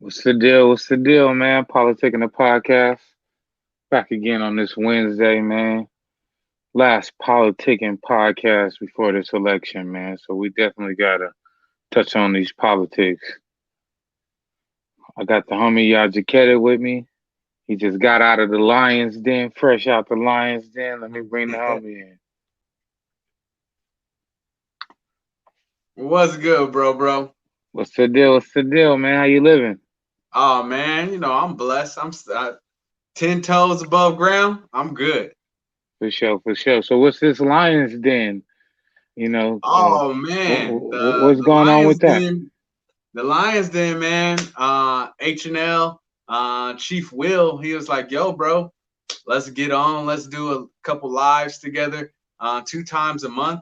What's the deal? What's the deal, man? PolitiKan the Podcast. Back again on this Wednesday, man. Last PolitiKan podcast before this election, man. So we definitely gotta touch on these politics. I got the homie Yajaketa with me. He just got out of the Lions Den, fresh out the Lions Den. Let me bring the homie in. What's good, bro? What's the deal? What's the deal, man? How you living? Oh man, I'm blessed. I'm 10 toes above ground. I'm good. For sure, for sure. So what's this Lions Den? You know, Oh man, the what's the going on Lions with that? Den, the Lions Den, man. H&L, Chief Will, he was like, "Yo, bro, let's get on. Let's do a couple lives together, 2 times a month."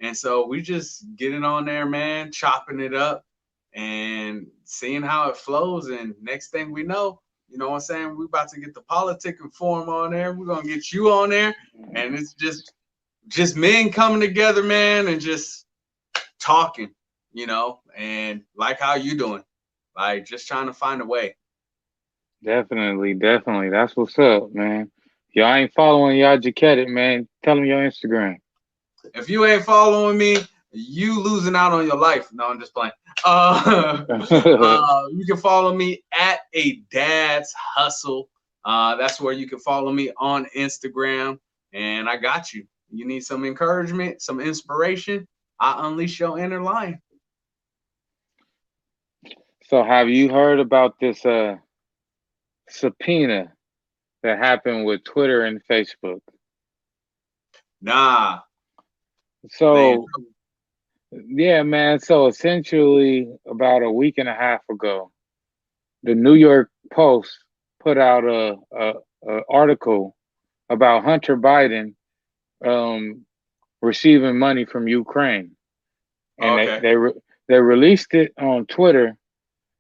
And so we just getting on there, man, chopping it up and seeing how it flows. And next thing we know, you know what I'm saying? We about to get the PolitiKan forum on there. We're gonna get you on there. And it's just men coming together, man, and just talking, and like how you doing. Like just trying to find a way. Definitely, definitely. That's what's up, man. Y'all ain't following y'all Jacket, man. Tell them your Instagram. If you ain't following me, you losing out on your life. No, I'm just playing. You can follow me at a dad's hustle. That's where you can follow me on Instagram. And I got you. You need some encouragement, some inspiration. I unleash your inner lion. So have you heard about this subpoena that happened with Twitter and Facebook? Nah, they So yeah, man. So essentially about a week and a half ago, the New York Post put out a article about Hunter Biden um, receiving money from Ukraine, and okay. they released it on Twitter,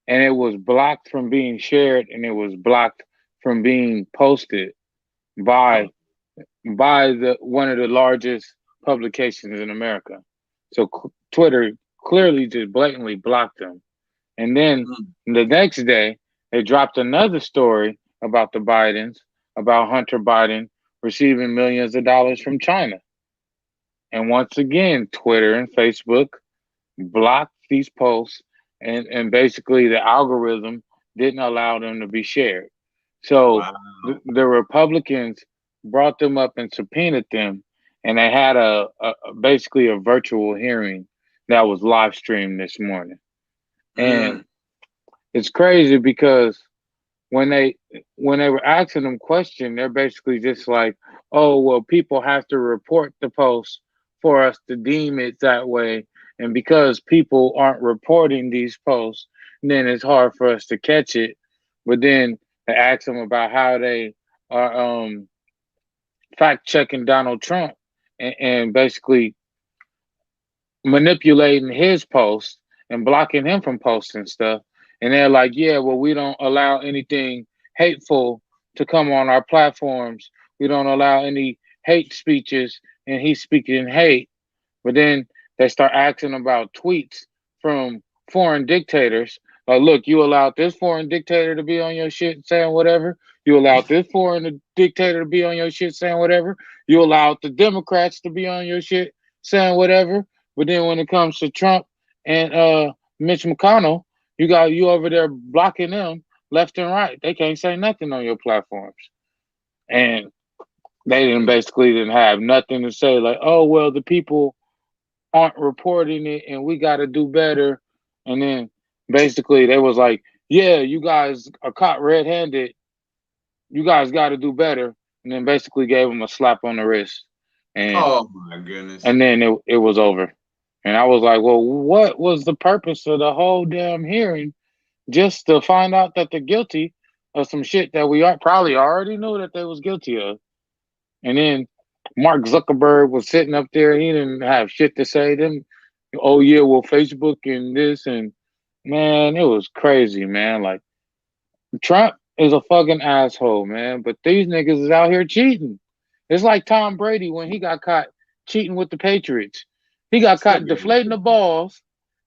and it was blocked from being shared, and it was blocked from being posted by Oh, the one of the largest publications in America. So Twitter clearly just blatantly blocked them. And then mm, the next day, they dropped another story about the Bidens, about Hunter Biden receiving millions of dollars from China. And once again, Twitter and Facebook blocked these posts, and basically the algorithm didn't allow them to be shared. So wow. the Republicans brought them up and subpoenaed them, and they had basically a virtual hearing that was live streamed this morning. And Mm, it's crazy because when they were asking them questions, they're basically just like, "Oh, well, people have to report the post for us to deem it that way, and because people aren't reporting these posts, then it's hard for us to catch it." But then they ask them about how they are fact checking Donald Trump, and basically manipulating his posts and blocking him from posting stuff. And they're like, yeah, well, we don't allow anything hateful to come on our platforms. We don't allow any hate speeches, and he's speaking hate. But then they start asking about tweets from foreign dictators. Like, look, you allowed this foreign dictator to be on your shit saying whatever. You allowed this foreign dictator to be on your shit saying whatever. You allowed the Democrats to be on your shit saying whatever. But then when it comes to Trump and Mitch McConnell, you got you over there blocking them left and right. They can't say nothing on your platforms. And they didn't have nothing to say, like, oh well, the people aren't reporting it and we got to do better. And then basically they was like, yeah, you guys are caught red-handed, you guys got to do better. And then basically gave them a slap on the wrist, and oh my goodness. then it was over. And I was like, well, what was the purpose of the whole damn hearing, just to find out that they're guilty of some shit that we are probably already knew that they was guilty of? And then Mark Zuckerberg was sitting up there. He didn't have shit to say. Them, oh yeah, well, Facebook and this, and man, it was crazy, man. Like, Trump is a fucking asshole, man. But these niggas is out here cheating. It's like Tom Brady when he got caught cheating with the Patriots. He got Still caught good. deflating the balls.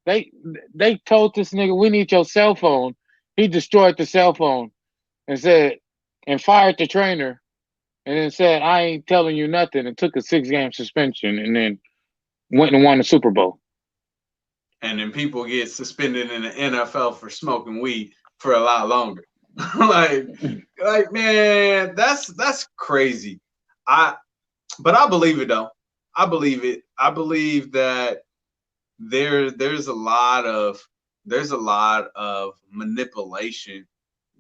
They they told this nigga, we need your cell phone. He destroyed the cell phone and said and fired the trainer and then said, I ain't telling you nothing, and took a 6 game suspension and then went and won the Super Bowl. And then people get suspended in the NFL for smoking weed for a lot longer. like, like man, that's crazy. I but I believe it though. I believe it. I believe that there's a lot of manipulation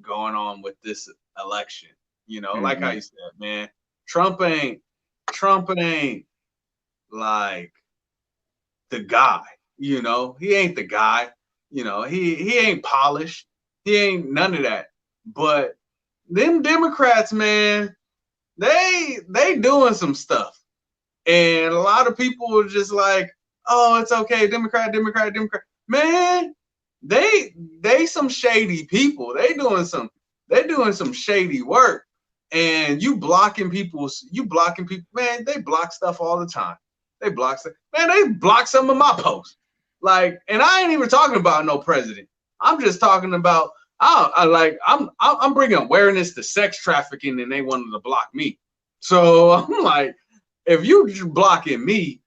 going on with this election. You know, like how Mm-hmm. you said, man, Trump ain't Trump ain't like the guy. You know, he ain't the guy. You know, he ain't polished. He ain't none of that. But them Democrats, man, they doing some stuff. And a lot of people were just like, oh, it's okay, Democrat, Democrat, Democrat. Man, they some shady people. They doing some shady work. And you blocking people, man, they block stuff all the time. They block stuff. Man, they block some of my posts. Like, and I ain't even talking about no president. I'm just talking about I'm bringing awareness to sex trafficking, and they wanted to block me. So I'm like, if you blocking me,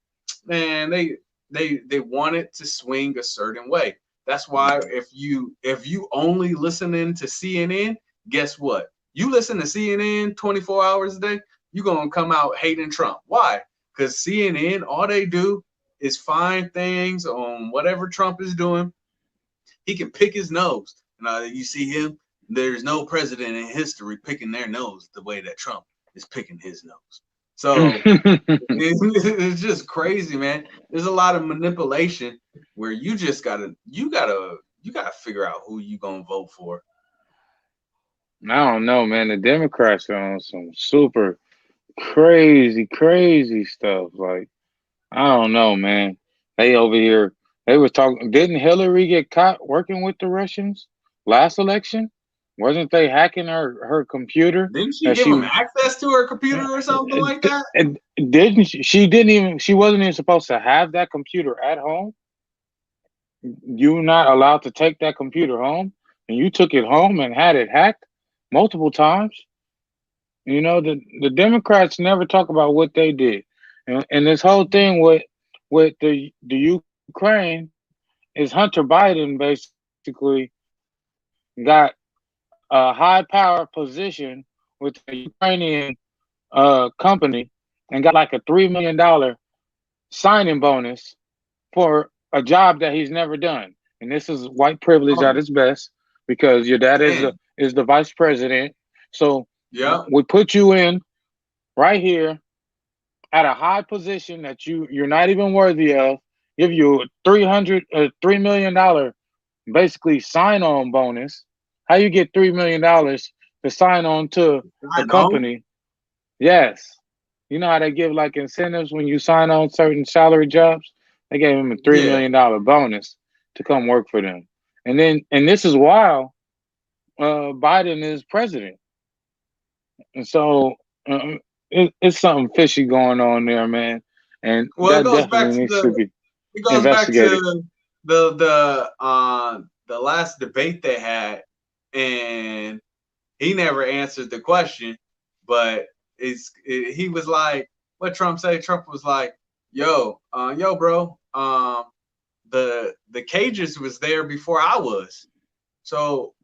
man, they want it to swing a certain way. That's why if you only listening to CNN, guess what? You listen to CNN 24 hours a day, you're gonna come out hating Trump. Why? Because CNN, all they do is find things on whatever Trump is doing. He can pick his nose. You see him, there's no president in history picking their nose the way that Trump is picking his nose. So it's just crazy, man. There's a lot of manipulation where you gotta figure out who you gonna vote for. I don't know, man. The Democrats are on some super crazy, crazy stuff. Like, I don't know, man. They over here, they was talking. Didn't Hillary get caught working with the Russians last election? Wasn't they hacking her computer Didn't she that give she him access to her computer or something like that? didn't she didn't even she wasn't even supposed to have that computer at home. You're not allowed to take that computer home, and you took it home and had it hacked multiple times. You know, the Democrats never talk about what they did, and this whole thing with the Ukraine is Hunter Biden basically got a high power position with a Ukrainian company and got like a $3 million signing bonus for a job that he's never done. And this is white privilege at Oh, its best because your dad man. is the vice president. So Yeah. we put you in right here at a high position that you're not even worthy of. Give you a $3 million basically sign on bonus. How you get $3 million to sign on to I a know. company? Yes. You know how they give like incentives when you sign on certain salary jobs? They gave him a three Yeah. million dollar bonus to come work for them. And this is while Biden is president. And so it's something fishy going on there, man. And Well, that definitely needs to be it goes back investigated. to the last debate they had, and he never answered the question. But he was like, what Trump say? Trump was like, yo, bro, the cages was there before I was. So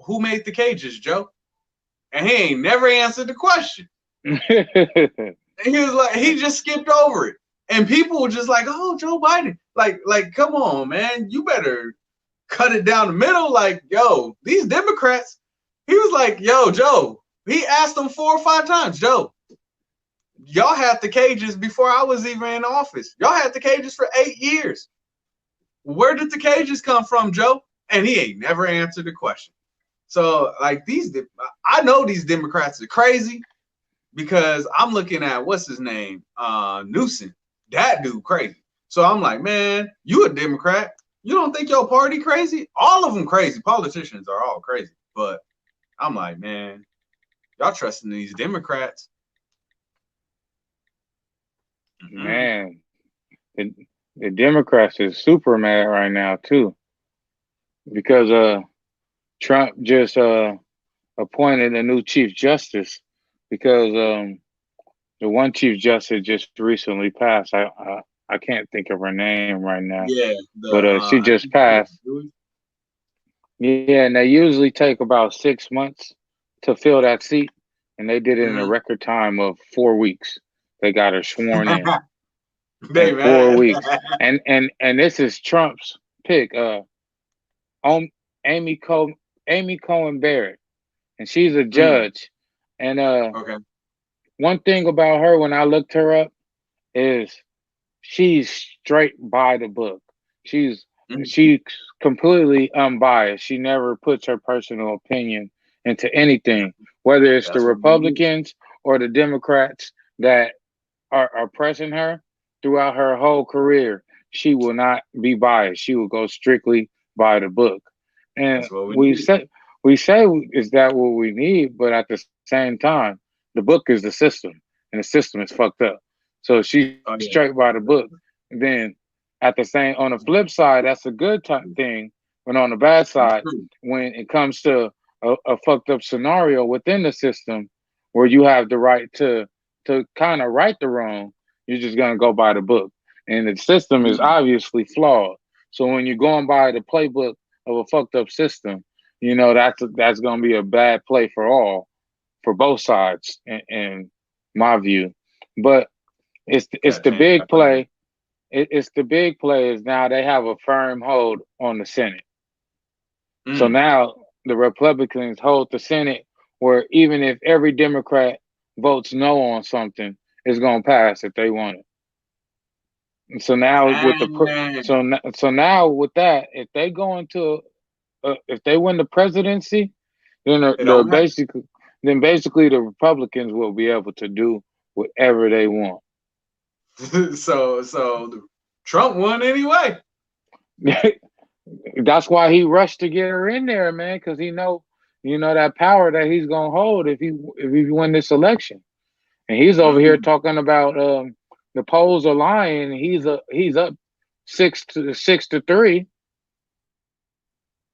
who made the cages, Joe? And he ain't never answered the question. And he was like, he just skipped over it. And people were just like, oh, Joe Biden. Like, come on, man. You better cut it down the middle. Like, yo, these Democrats. He was like, yo, Joe. He asked them 4 or 5 times, Joe, y'all had the cages before I was even in office. Y'all had the cages for 8 years. Where did the cages come from, Joe? And he ain't never answered the question. So, like, I know these Democrats are crazy because I'm looking at what's his name, Newsom. That dude crazy. So I'm like, man, you a Democrat? You don't think your party crazy? All of them crazy. Politicians are all crazy. But I'm like, man, y'all trusting these Democrats? Mm-mm. Man, the, the Democrats is super mad right now too because Trump just appointed a new chief justice because the one chief justice just recently passed. I can't think of her name right now, Yeah, but she I just think it was passed. Louis. Yeah, and they usually take about 6 months to fill that seat, and they did it in a Mhm. record time of 4 weeks. They got her sworn in They in four man. weeks, and this is Trump's pick. Um, Amy Co Amy Cohen Barrett, and she's a Mm, judge. And okay. one thing about her when I looked her up is she's straight by the book. She's Mm, she's completely unbiased. She never puts her personal opinion into anything, whether it's the that's what we need. Republicans or the Democrats that are pressing her throughout her whole career. She will not be biased. She will go strictly by the book. And That's what we we need. say we say is that what we need, but at the same time, the book is the system, and the system is fucked up. So she's Oh straight yeah. by the book. Then at the same on the flip side, that's a good thing. But on the bad That's side, true. when it comes to a fucked up scenario within the system, where you have the right to kind of right the wrong, you're just gonna go by the book, and the system is Mm, obviously flawed. So when you're going by the playbook of a fucked up system, you know that's gonna be a bad play for both sides, in my view. But it's gotta the change big that playbook. play. It's the big play is now they have a firm hold on the Senate. So Mm. now the Republicans hold the Senate, where even if every Democrat votes no on something, it's gonna pass if they want it. And so now with the Dang. so now with that, if they go into if they win the presidency, then It don't matter. basically the Republicans will be able to do whatever they want. So Trump won anyway. That's why he rushed to get her in there, man, because you know that power that he's gonna hold if he win this election. And he's over here Mm. talking about the polls are lying. He's up 6-3,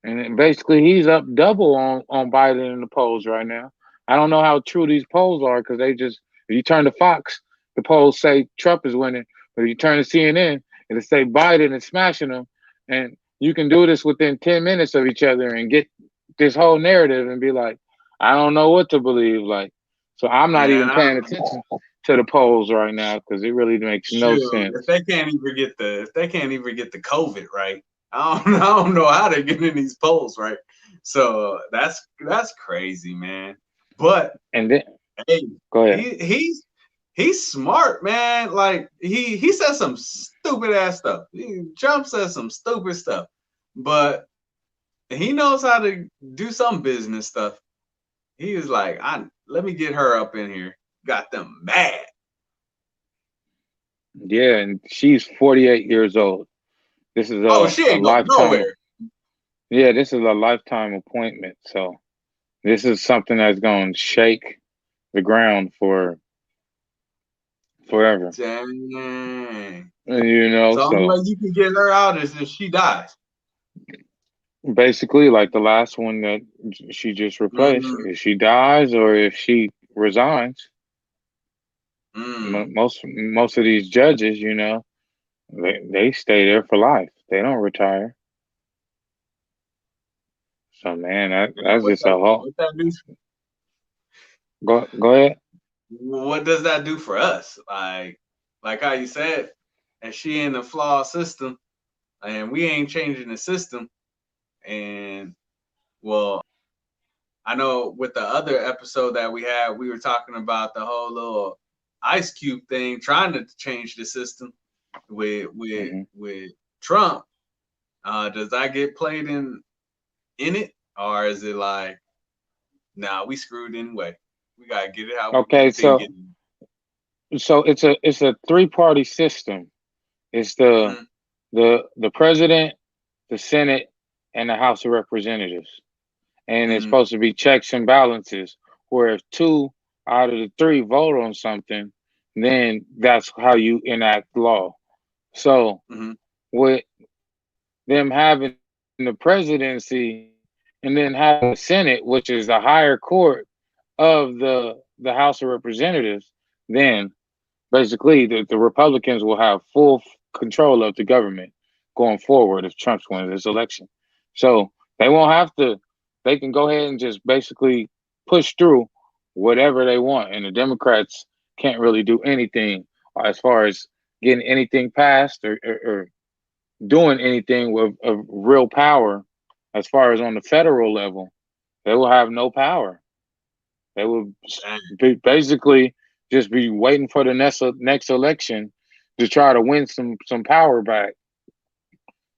and basically he's up double on Biden in the polls right now. I don't know how true these polls are because they just if you turn to Fox, the polls say Trump is winning, but if you turn to CNN, it'll say Biden is smashing them, and you can do this within 10 minutes of each other and get this whole narrative and be like, I don't know what to believe. Like, so I'm not Man, even I paying attention to the polls right now because it really makes no shoot. sense. If they can't even get the COVID right, I don't know how they're getting these polls right. So that's crazy, man. But And then hey, go ahead. he's smart, man. Like he said some stupid ass stuff. Trump says some stupid stuff, but he knows how to do some business stuff. He was like, I let me get her up in here. Got them mad. Yeah, and she's 48 years old. This is Oh, she a ain't going lifetime. nowhere. Yeah, this is a lifetime appointment. So this is something that's going to shake the ground for forever. Dang. You know, So the only way so you can get her out is if she dies. basically, like the last one that she just replaced, Mm, if she dies or if she resigns, mm. most of these judges, you know, they stay there for life. They don't retire. So man, And that's just a whole. what that do? Go ahead. What does that do for us? Like how you said, and she in the flawed system, and we ain't changing the system. And well, I know with the other episode that we had, we were talking about the whole little Ice Cube thing, trying to change the system Hmm. with Trump. Does that get played in it, or is it like, nah, we screwed anyway? We gotta get it how Okay, we've been getting. so it's a three-party system. It's Mm-hmm, the president, the Senate, and the House of Representatives, and it's mm-hmm, supposed to be checks and balances. Where if two out of the three vote on something, then that's how you enact law. So mm-hmm. with them having the presidency, and then having the Senate, which is the higher court of the House of Representatives, then basically the Republicans will have full control of the government going forward if Trump wins this election. So they won't have to. They can go ahead and just basically push through whatever they want, and the Democrats can't really do anything as far as getting anything passed or doing anything with of real power as far as on the federal level. They will have no power. They will be basically just be waiting for the next election to try to win some power back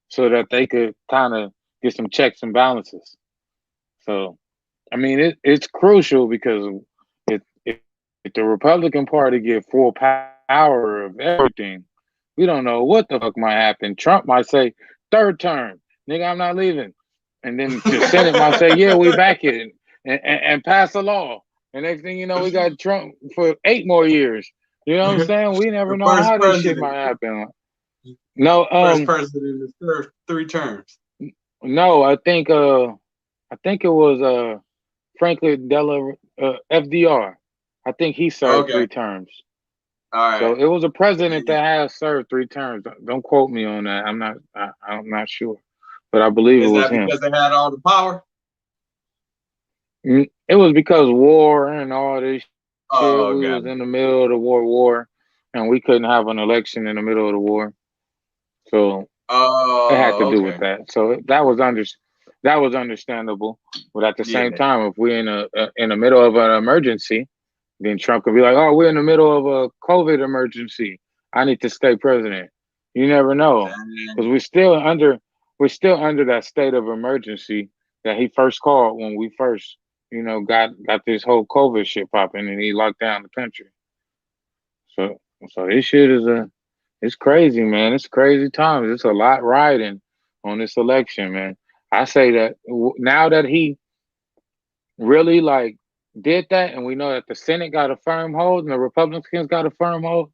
so that they could kind of get some checks and balances. So, I mean, it's crucial because if the Republican Party get full power of everything, we don't know what the fuck might happen. Trump might say, third term, nigga, I'm not leaving. And then the Senate might say, yeah, we back it and pass a law. And next thing you know, we got Trump for 8 more years. You know what I'm saying? We never The know first how this shit president. might happen. No, First president to serve 3 terms. no, I think it was Franklin FDR. I think he served Okay. 3 terms. All So right. it was a president that has served 3 terms. Don't quote me on that. I'm not sure, but I believe it Is was that him. because they had all the power? It was because war and all this shit. We was Oh, in the got it. middle of the war, and we couldn't have an election in the middle of the war. So it had to Oh, do with okay. that. So that was understandable. But at the same Yeah. time, if we're in the middle of an emergency, then Trump could be like, "Oh, we're in the middle of a COVID emergency. I need to stay president." You never know, because Dang. we're still under that state of emergency that he first called when we first, got this whole COVID shit popping and he locked down the country. So so this shit is it's crazy, man. It's crazy times. It's a lot riding on this election, man. I say that now that he really like did that, and we know that the Senate got a firm hold and the Republicans got a firm hold,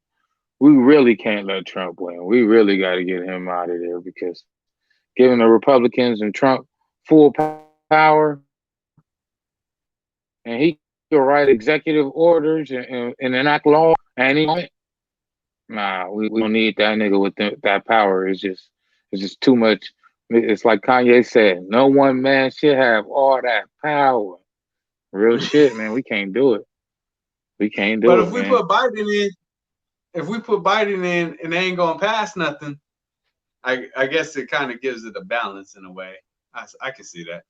we really can't let Trump win. We really got to get him out of there because giving the Republicans and Trump full power, and he can write executive orders and enact laws at any moment. Nah, we don't need that nigga with that power. It's just too much. It's like Kanye said, no one man should have all that power. Real shit, man. We can't do it. We can't But do it, man. if we put Biden in and they ain't gonna pass nothing, I guess it kind of gives it a balance in a way. I can see that.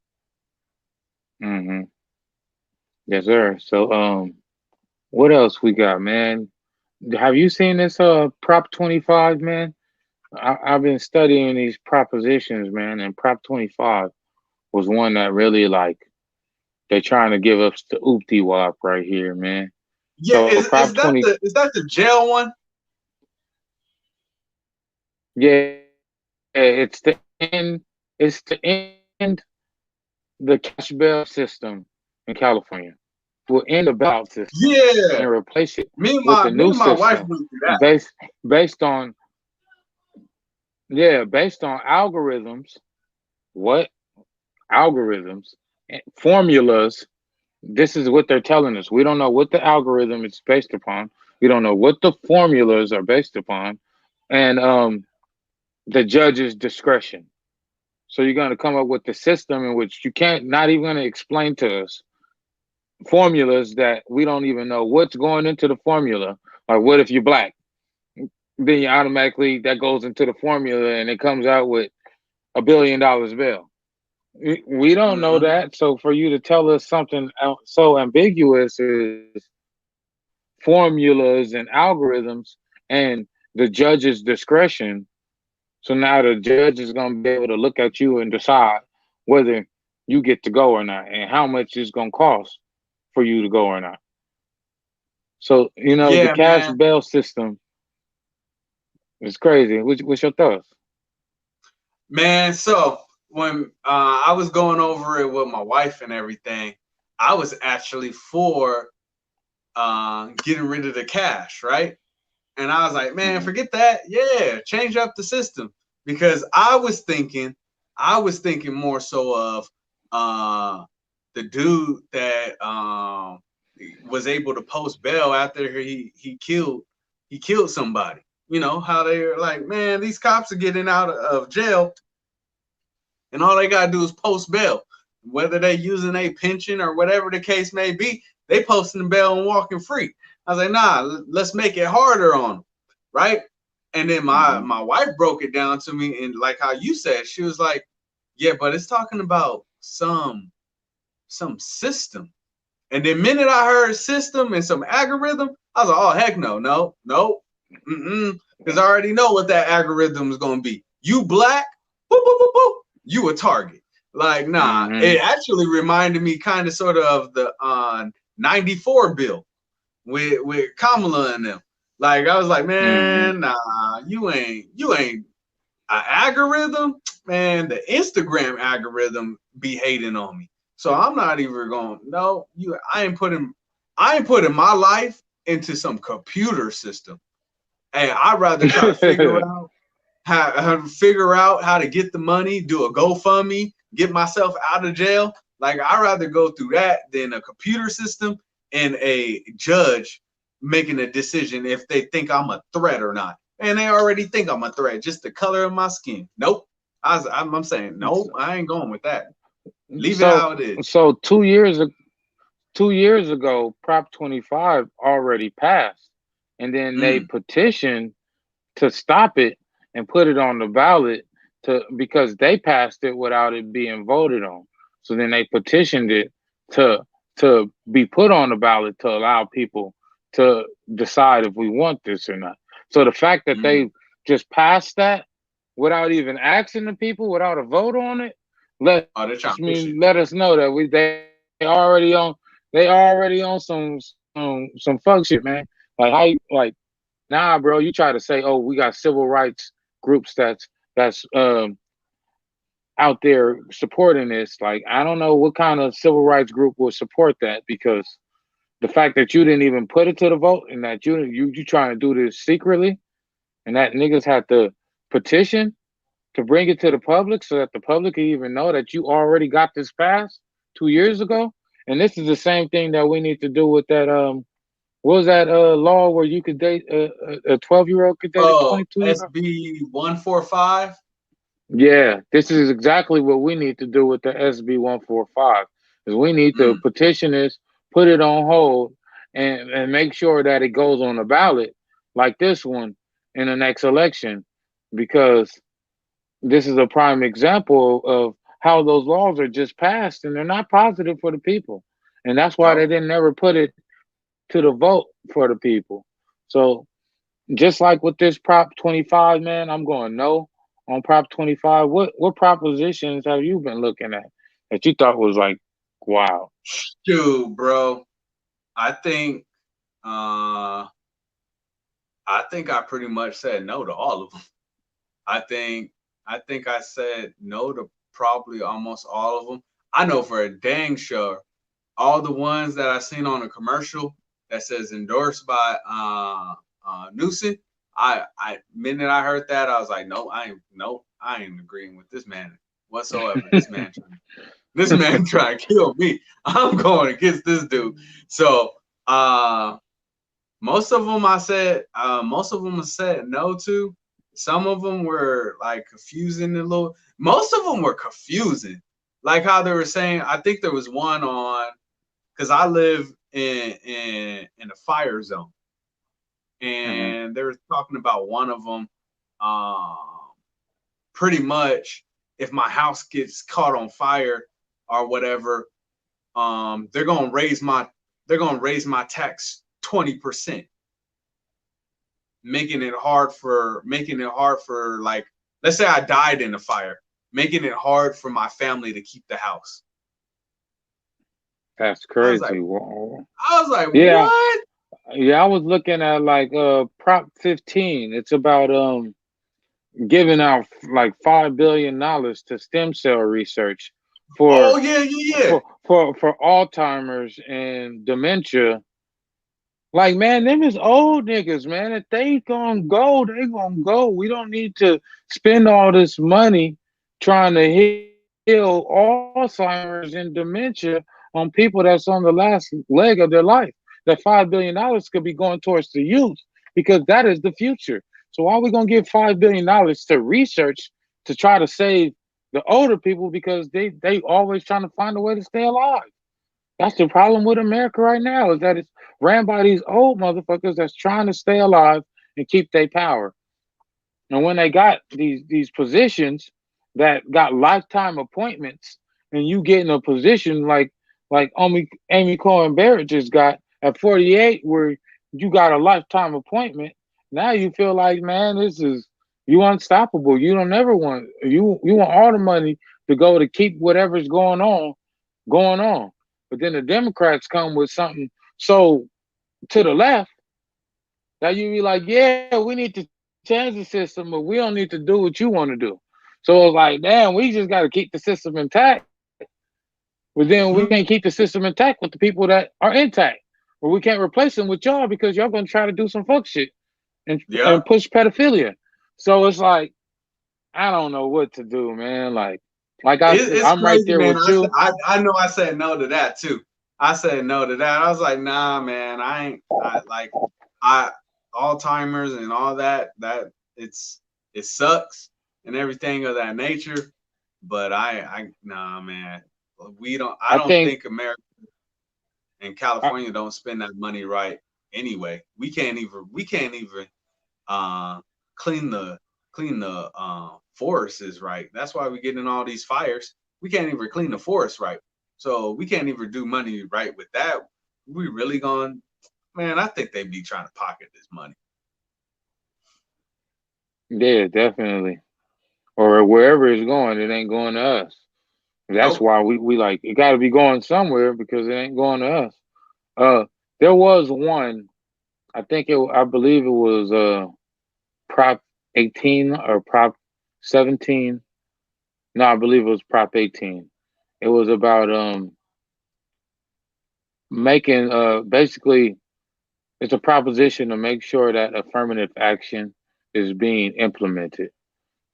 Hmm. Yes, sir. So, what else we got, man? Have you seen this Prop 25, man? I've been studying these propositions, man, and Prop 25 was one that really like they're trying to give us the oopty wop right here, man. Yeah, So Prop 20, is that the jail one? yeah, it's to end the cash bail system in California. Will end the ballot system Yeah. and replace it with a Me new and my wife system went through that. based on based on algorithms. What algorithms? Formulas. This is what they're telling us. We don't know what the algorithm is based upon. We don't know what the formulas are based upon, and the judge's discretion. So you're going to come up with the system in which you can't not even going to explain to us formulas that we don't even know what's going into the formula. Like, what if you're black? Then you automatically that goes into the formula and it comes out with $1 billion bail. We don't know Mm-hmm. that. So for you to tell us something so ambiguous is formulas and algorithms and the judge's discretion. So now the judge is going to be able to look at you and decide whether you get to go or not and how much it's going to cost for you to go or not. So, the Yeah, cash man. bail system is crazy. What's your thoughts? Man, so when I was going over it with my wife and everything, I was actually for getting rid of the cash, right? And I was like, man, Hmm. forget that. Yeah, change up the system because I was thinking more so of uh the dude that was able to post bail after he killed somebody. You know how they're like, man, these cops are getting out of jail, and all they gotta do is post bail, whether they using a pension or whatever the case may be. They posting the bail and walking free. I was like, nah, let's make it harder on them, right? And then Mm-hmm. my wife broke it down to me, and like how you said, she was like, yeah, but it's talking about some system. And the minute I heard system and some algorithm, I was like, oh heck no, no, no, because I already know what that algorithm is gonna be. You black, boop, boop, boop, boop, you a target. Like, nah, Mm-hmm. it actually reminded me kind of sort of the 94 bill with Kamala and them. Like, I was like, Mm-hmm. man, nah, you ain't an algorithm, man. The Instagram algorithm be hating on me, so I'm not even going. No, I ain't putting my life into some computer system. Hey, I'd rather try to figure out how to get the money, do a GoFundMe, get myself out of jail. Like, I'd rather go through that than a computer system and a judge making a decision if they think I'm a threat or not. And they already think I'm a threat, just the color of my skin. Nope. I'm saying nope. I ain't going with that. Leave it So how it is. so 2 years ago, Prop 25 already passed, and then they Mm, petitioned to stop it and put it on the ballot to because they passed it without it being voted on. So then they petitioned it to be put on the ballot to allow people to decide if we want this or not. So the fact that mm. they just passed that without even asking the people, without a vote on it, Oh, they're trying to push it. let us know that they already on some fuck shit, man. Like how nah, bro, you try to say, oh, we got civil rights groups that's out there supporting this. Like, I don't know what kind of civil rights group will support that because the fact that you didn't even put it to the vote and that you trying to do this secretly and that niggas had to petition to bring it to the public so that the public can even know that you already got this passed 2 years ago. And this is the same thing that we need to do with that what was that law where you could date a 12-year-old could date a Oh, 22-year-old? SB 145. Yeah, this is exactly what we need to do with the SB 145. Is we need to Mm, petition this, put it on hold, and make sure that it goes on the ballot like this one in the next election, because this is a prime example of how those laws are just passed and they're not positive for the people, and that's why they no. didn't never put it to the vote for the people. So just like with this Prop 25, man, I'm going no on Prop 25. What propositions have you been looking at that you thought was like, wow? Dude, bro. I think uh I think I pretty much said no to all of them. I think I said no to probably almost all of them. I know for a dang sure all the ones that I seen on a commercial that says endorsed by Newsom. I minute I heard that I was like, I ain't agreeing with this man whatsoever. This man trying to kill me. I'm going against this dude. So most of them I said no to. Some of them were like confusing a little. Most of them were confusing. Like how they were saying, I think there was one on because I live in a fire zone, Hmm. and they were talking about one of them. Um, Pretty much, if my house gets caught on fire or whatever, they're gonna raise my tax 20%, making it hard for like, let's say I died in a fire, making it hard for my family to keep the house. That's I was like, crazy. Wow. Yeah, what? yeah. I was looking at like Prop 15. It's about giving out like $5 billion to stem cell research Oh for yeah, yeah, yeah. for Alzheimer's and dementia. Like, man, them is old niggas, man. If they gonna go, they gonna go. We don't need to spend all this money trying to heal Alzheimer's and dementia on people that's on the last leg of their life. That $5 billion could be going towards the youth because that is the future. So why are we gonna give $5 billion to research to try to save the older people because they always trying to find a way to stay alive? That's the problem with America right now is that it's ran by these old motherfuckers that's trying to stay alive and keep their power. And when they got these positions that got lifetime appointments, and you get in a position like Amy Cohen Barrett just got at 48, where you got a lifetime appointment, now you feel like, man, this is you unstoppable. You don't ever want you want all the money to go to keep whatever's going on. But then the Democrats come with something so to the left that you be like, yeah, we need to change the system, but we don't need to do what you want to do. So it's like, damn, we just got to keep the system intact. But then we can't keep the system intact with the people that are intact. Or we can't replace them with y'all because y'all gonna try to do some fuck shit and Yeah. push pedophilia. So it's like, I don't know what to do, man. Like I said, It's I'm right crazy, there man. with you. I know I said no to that too. I said no to that. I was like, nah, man, I ain't I Alzheimer's and all that. It sucks and everything of that nature. But I nah, man. I I don't think think America and I, California don't spend that money right anyway. We can't even uh clean the forests is right. That's why we're getting all these fires. We can't even clean the forest right. So we can't even do money right with that. We really going, man, I think they be trying to pocket this money. yeah, definitely. Or wherever it's going, it ain't going to us. That's Nope. why we like it got to be going somewhere because it ain't going to us. Uh, there was one. I believe it was Prop 18 or Prop 17. No, I believe it was Prop 18. It was about making basically it's a proposition to make sure that affirmative action is being implemented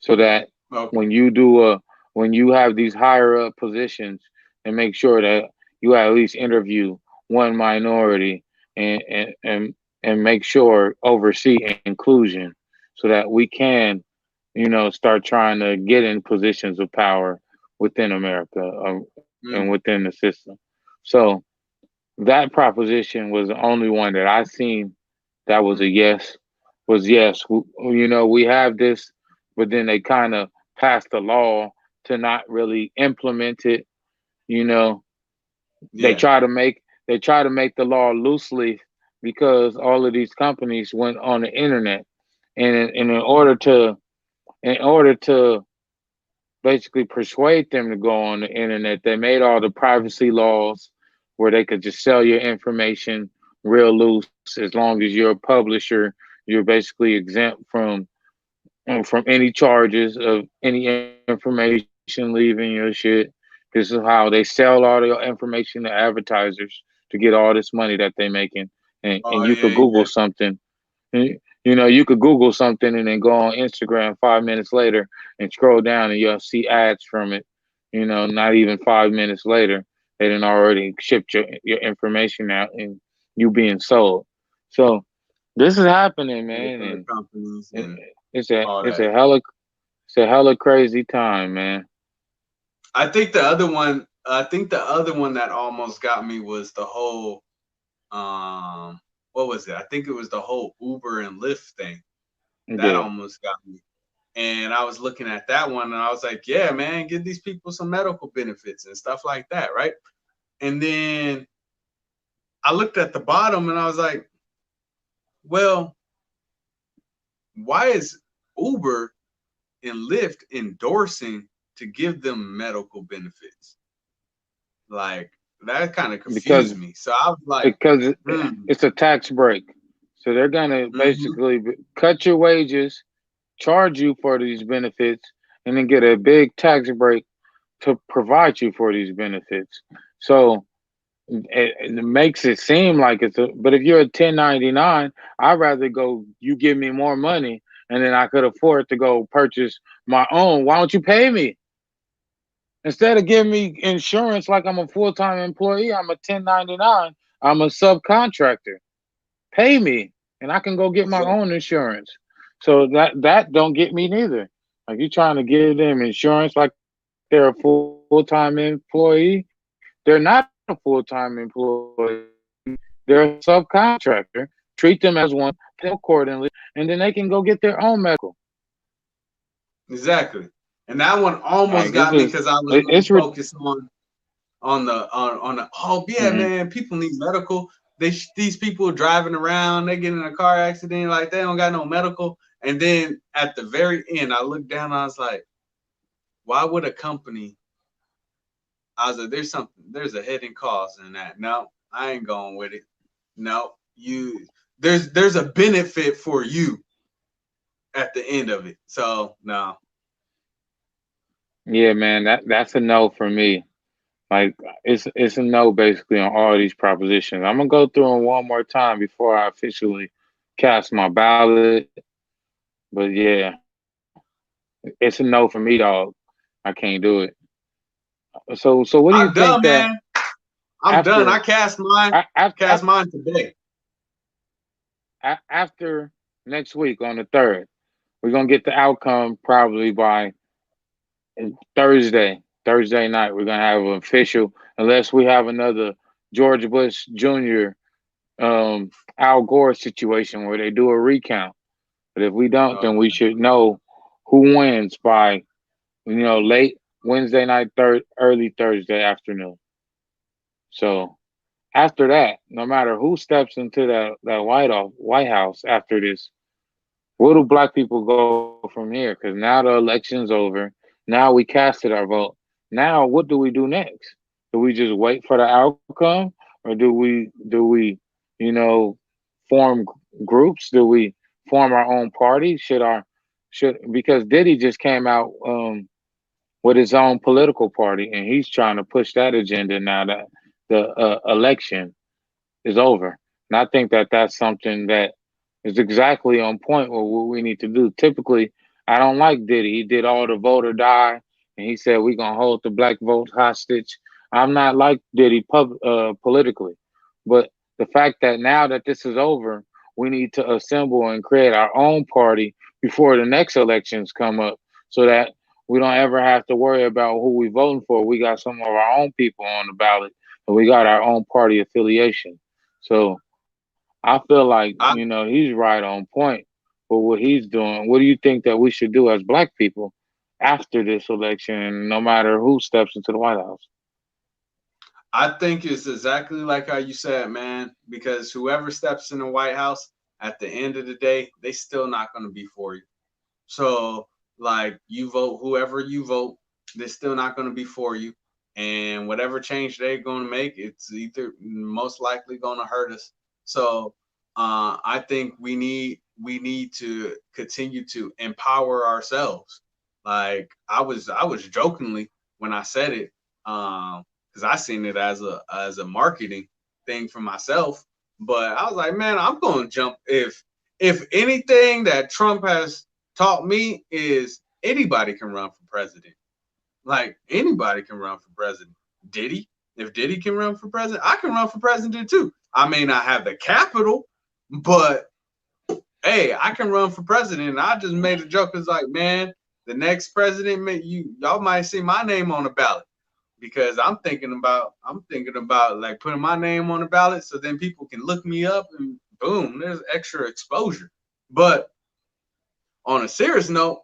so that Okay. when you do a when you have these higher up positions and make sure that you at least interview one minority and make sure oversee inclusion so that we can start trying to get in positions of power within America and Mm, within the system. So that proposition was the only one that I seen that was a mm, yes. Was yes. We have this, but then they kind of passed a law to not really implement it. You know, they yeah. try to make they try to make the law loosely because all of these companies went on the internet, and in order to basically persuade them to go on the internet. They made all the privacy laws where they could just sell your information real loose as long as you're a publisher. You're basically exempt from any charges of any information leaving your shit. This is how they sell all the information to advertisers to get all this money that they're making. And you Oh could yeah, Google yeah. something you could Google something and then go on Instagram 5 minutes later and scroll down and you'll see ads from it. Not even 5 minutes later, they done already shipped your information out and you being sold. So this is happening, man, Different and companies it, and it's a all it's that. a hella it's a hella crazy time, man. I think the other one that almost got me was the whole what was it? I think it was the whole Uber and Lyft thing. That Yeah, almost got me. And I was looking at that one and I was like, yeah, man, give these people some medical benefits and stuff like that, right? And then I looked at the bottom and I was like, well, why is Uber and Lyft endorsing to give them medical benefits? Like that kind of because confused me. So I was like, because hmm, it's a tax break, so they're gonna mm-hmm, basically cut your wages, charge you for these benefits, and then get a big tax break to provide you for these benefits. So it makes it seem like but if you're a 1099, I'd rather go, you give me more money and then I could afford to go purchase my own. Why don't you pay me? Instead of giving me insurance like I'm a full time employee, I'm a 1099. I'm a subcontractor. Pay me, and I can go get my Exactly. own insurance. So that don't get me neither. Like you trying to give them insurance like they're a full time employee. They're not a full time employee. They're a subcontractor. Treat them as one, pay them accordingly, and then they can go get their own medical. Exactly. And that one Like almost got me because I was it's really focused on the oh yeah, mhm. man, people need medical. These people driving around, they get in a car accident, like they don't got no medical. And then at the very end, I looked down, I was like, why would a company? I was like, there's a hidden cost in that. No, I ain't going with it. No, there's a benefit for you at the end of it. So no. Yeah, man, that's a no for me. Like it's a no basically on all these propositions. I'm gonna go through them one more time before I officially cast my ballot. But yeah, it's a no for me, dog. I can't do it. So what do you I'm think done, that man. I'm done. after I cast mine today. after next week on the third, we're gonna get the outcome probably by Thursday night. We're gonna have an official, unless we have another George Bush Jr. Al Gore situation where they do a recount. But if we don't, then we Okay. should know who wins by late Wednesday night, early Thursday afternoon. So after that, no matter who steps into that White House after this, where do black people go from here? Because now the election's over. Now we casted our vote. Now what do we do next? Do we just wait for the outcome, or do we form groups? Do we form our own party? Should because Diddy just came out with his own political party, and he's trying to push that agenda now that the election is over. And I think that that's something that is exactly on point with what we need to do. Typically, I don't like Diddy. He did all the vote or die, and he said we're gonna hold the black vote hostage. I'm not like Diddy politically, but the fact that now that this is over, we need to assemble and create our own party before the next elections come up, so that we don't ever have to worry about who we voting for. We got some of our own people on the ballot, and we got our own party affiliation. So I feel like, I he's right on point for what he's doing. What do you think that we should do as black people after this election, no matter who steps into the White House? I think it's exactly like how you said, man, because whoever steps in the White House at the end of the day, they still not going to be for you. So, like, you vote whoever you vote, they're still not going to be for you. And whatever change they're going to make, it's either most likely going to hurt us. So, I think we need to continue to empower ourselves. Like I was jokingly when I said it, because I seen it as a marketing thing for myself. But I was like, man, I'm going to jump if anything that Trump has taught me is anybody can run for president. Like anybody can run for president. Diddy, if Diddy can run for president, I can run for president too. I may not have the capital, but hey, I can run for president. And I just made a joke. It's like, man, the next president, y'all might see my name on the ballot because I'm thinking about like putting my name on the ballot so then people can look me up and boom, there's extra exposure. But on a serious note,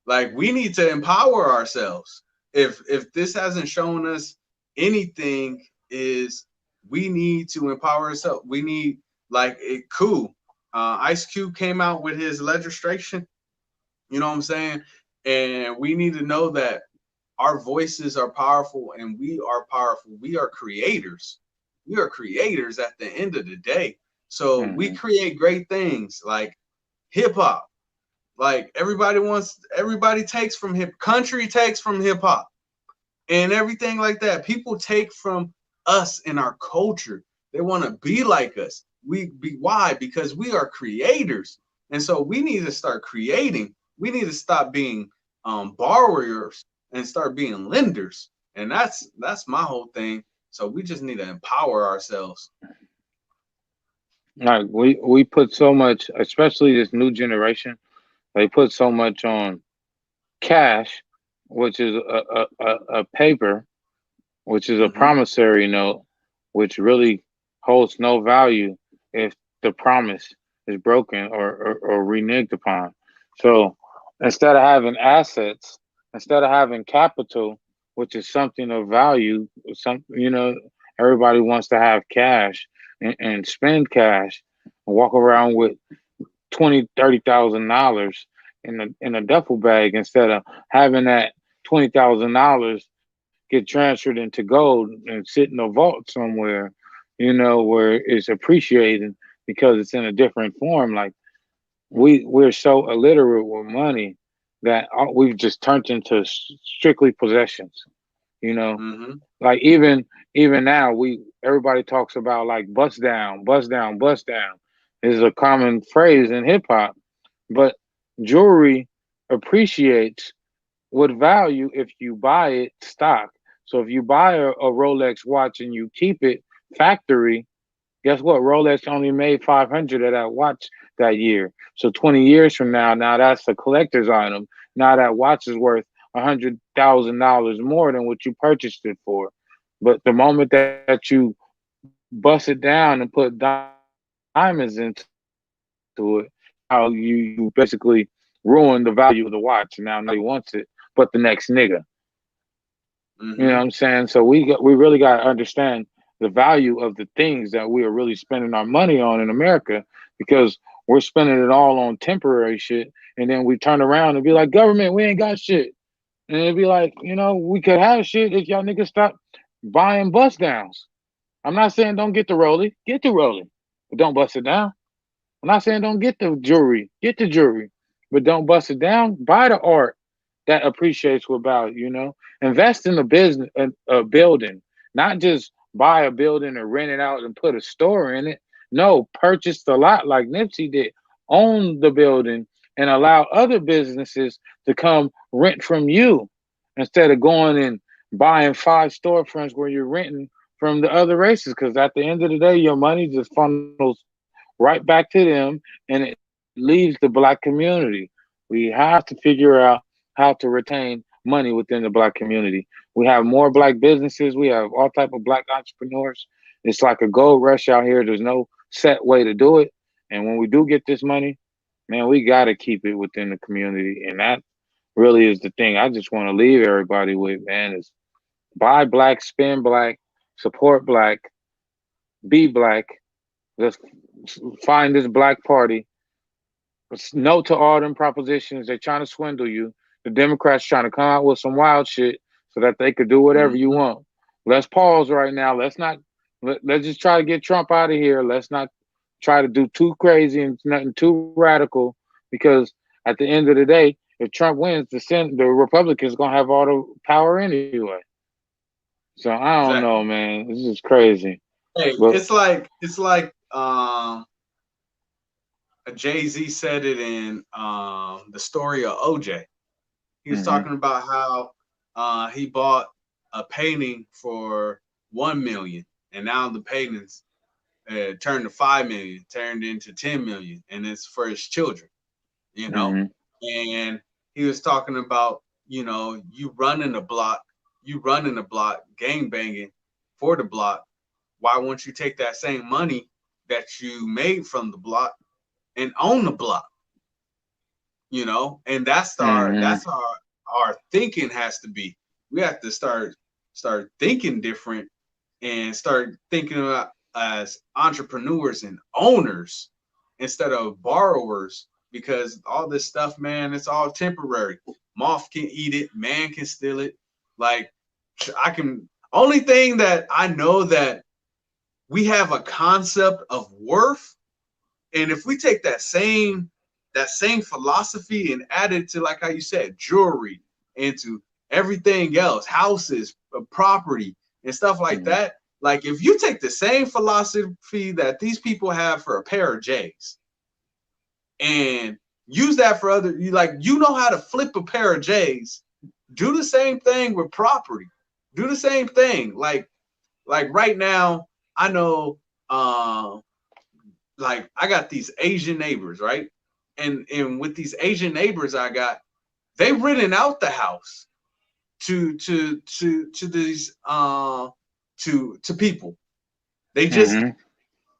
like we need to empower ourselves. If this hasn't shown us anything, is we need to empower ourselves. We need like it cool. Ice Cube came out with his legislation. You know what I'm saying? And we need to know that our voices are powerful and we are powerful. We are creators. We are creators at the end of the day. So we Hmm. create great things like hip hop. Like everybody takes from country takes from hip hop and everything like that. People take from us and our culture. They want to be like us. Why? Because we are creators. And so we need to start creating. We need to stop being borrowers and start being lenders. And that's my whole thing. So we just need to empower ourselves. Like we put so much, especially this new generation, they put so much on cash, which is a paper, which is a Mm-hmm. promissory note, which really holds no value if the promise is broken or reneged upon. So instead of having assets, instead of having capital, which is something of value, everybody wants to have cash and spend cash and walk around with 20, $30,000 in a duffel bag instead of having that $20,000 get transferred into gold and sit in a vault somewhere, where it's appreciating because it's in a different form. Like we're so illiterate with money that we've just turned into strictly possessions. You know, Mm-hmm. like even now everybody talks about like bust down, bust down, bust down is a common phrase in hip hop, but jewelry appreciates with value if you buy it stock. So if you buy a Rolex watch and you keep it factory, guess what? Rolex only made 500 of that watch that year. So 20 years from now that's a collector's item. Now that watch is worth $100,000 more than what you purchased it for. But the moment that you bust it down and put diamonds into it, now you basically ruin the value of the watch. Now nobody wants it but the next nigga. You know what Mm-hmm. I'm saying? So we really got to understand the value of the things that we are really spending our money on in America because we're spending it all on temporary shit, and then we turn around and be like, government, we ain't got shit, and it'd be like, we could have shit if y'all niggas stop buying bust downs. I'm not saying don't get the rollie, but don't bust it down. I'm not saying don't get the jewelry, but don't bust it down. Buy the art that appreciates with value. Invest in a business, a building, not just buy a building and rent it out and put a store in it. No, purchase the lot like Nipsey did. Own the building and allow other businesses to come rent from you instead of going and buying five storefronts where you're renting from the other races. Because at the end of the day, your money just funnels right back to them and it leaves the black community. We have to figure out how to retain money within the black community. We have more black businesses. We have all type of black entrepreneurs. It's like a gold rush out here. There's no set way to do it. And when we do get this money, man, we got to keep it within the community. And that really is the thing I just want to leave everybody with, man, is buy black, spend black, support black, be black. Let's find this black party. No to all them propositions. They're trying to swindle you. The Democrats trying to come out with some wild shit so that they could do whatever you Mm-hmm. want. Let's pause right now. Let's not. Let's just try to get Trump out of here. Let's not try to do too crazy and nothing too radical because at the end of the day, if Trump wins, the Republicans gonna have all the power anyway. So I don't know, Exactly. man. This is crazy. Hey, But it's like Jay-Z said it in the story of OJ. He was hmm talking about how he bought a painting for 1 million, and now the paintings turned to 5 million, turned into 10 million, and it's for his children. You know, hmm and he was talking about you running the block, gang banging for the block. Why won't you take that same money that you made from the block and own the block? And that's our hmm that's our thinking has to be. We have to start thinking different and start thinking about as entrepreneurs and owners instead of borrowers, because all this stuff, man, it's all temporary. Moth can eat it, man can steal it. Like, I can only thing that I know that we have a concept of worth, and if we take that same philosophy and add it to, like how you said, jewelry, into everything else, houses, property, and stuff like hmm that. Like, if you take the same philosophy that these people have for a pair of J's and use that for other, you know how to flip a pair of J's, do the same thing with property. Do the same thing. Like right now, I know like I got these Asian neighbors, right? And with these Asian neighbors I got, they renting out the house to these to people. They just Mm-hmm.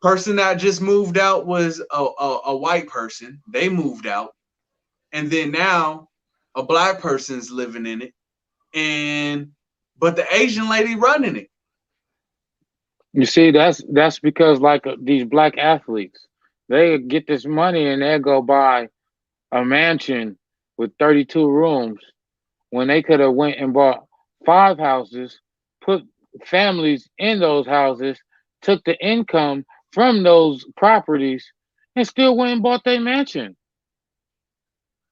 person that just moved out was a white person. They moved out, and then now a black person's living in it, and but the Asian lady running it. You see, that's because like these black athletes, they get this money and they go buy a mansion with 32 rooms when they could have went and bought 5 houses, put families in those houses, took the income from those properties, and still went and bought their mansion.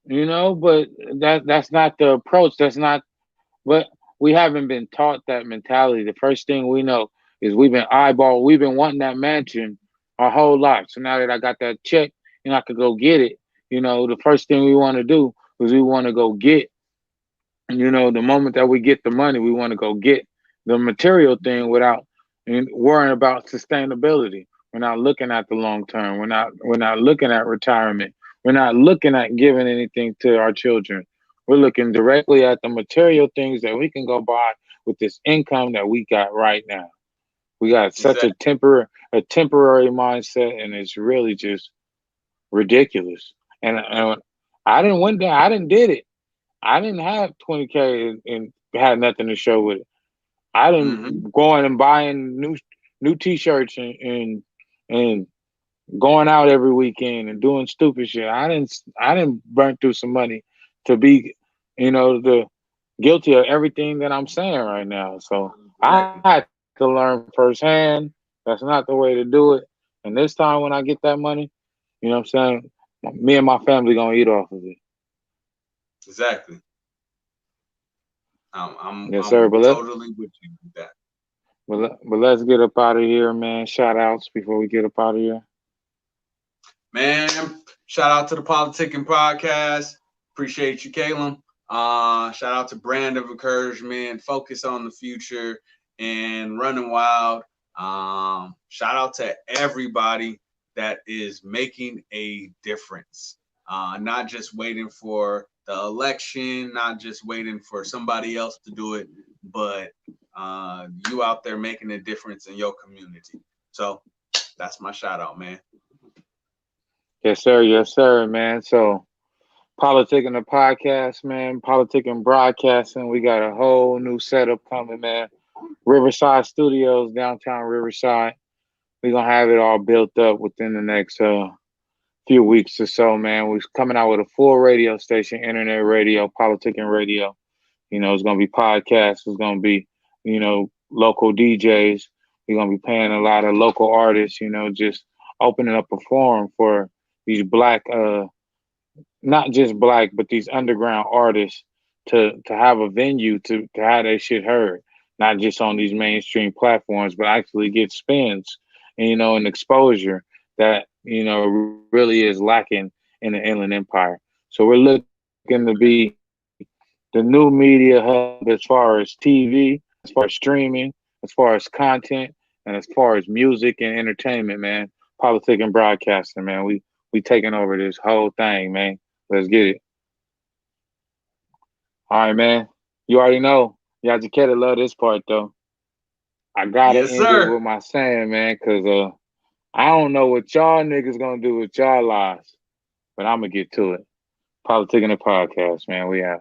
But that's not the approach. That's not. But we haven't been taught that mentality. The first thing we know is we've been wanting that mansion our whole life. So now that I got that check and I could go get it, the first thing we want to do is we want to go get, the moment that we get the money, we want to go get the material thing without worrying about sustainability. We're not looking at the long term. We're not looking at retirement. We're not looking at giving anything to our children. We're looking directly at the material things that we can go buy with this income that we got right now. We got such Exactly. a temporary mindset, and it's really just ridiculous. And I didn't went there. I didn't did it. I didn't have 20K and had nothing to show with it. I Mm-hmm. didn't going and buying new T-shirts and and going out every weekend and doing stupid shit. I didn't burn through some money to be, the guilty of everything that I'm saying right now. So I Exactly. had to learn firsthand. That's not the way to do it. And this time when I get that money, what I'm saying, me and my family gonna eat off of it. Exactly. I'm I'm Yes, sir. I'm But let totally with you with that. but let's get up out of here, man. Shout outs before we get up out of here. Man, shout out to the PolitiKan Podcast. Appreciate you, Caleb. Shout out to Brand of Encouragement, Focus on the Future, and Running Wild. Shout out to everybody that is making a difference. Not just waiting for the election, not just waiting for somebody else to do it, but you out there making a difference in your community. So that's my shout out, man. Yes, sir, man. So politicking the podcast, man. Politicking broadcasting. We got a whole new setup coming, man. Riverside Studios, downtown Riverside. We're gonna have it all built up within the next few weeks or so, man. We're coming out with a full radio station, internet radio, politicking radio. It's gonna be podcasts. It's gonna be, local DJs. We're gonna be paying a lot of local artists. Just opening up a forum for these black, not just black, but these underground artists to have a venue to have their shit heard, not just on these mainstream platforms, but actually get spins and and exposure that really is lacking in the Inland Empire. So we're looking to be the new media hub as far as TV, as far as streaming, as far as content, and as far as music and entertainment, man. Politics and broadcasting, man. We taking over this whole thing, man. Let's get it. All right, man. You already know. Yaziketa love this part though. I gotta Yes, end it sir. with my saying, man, cause I don't know what y'all niggas gonna do with y'all lives, but I'm gonna get to it. Politic in the podcast, man. We out.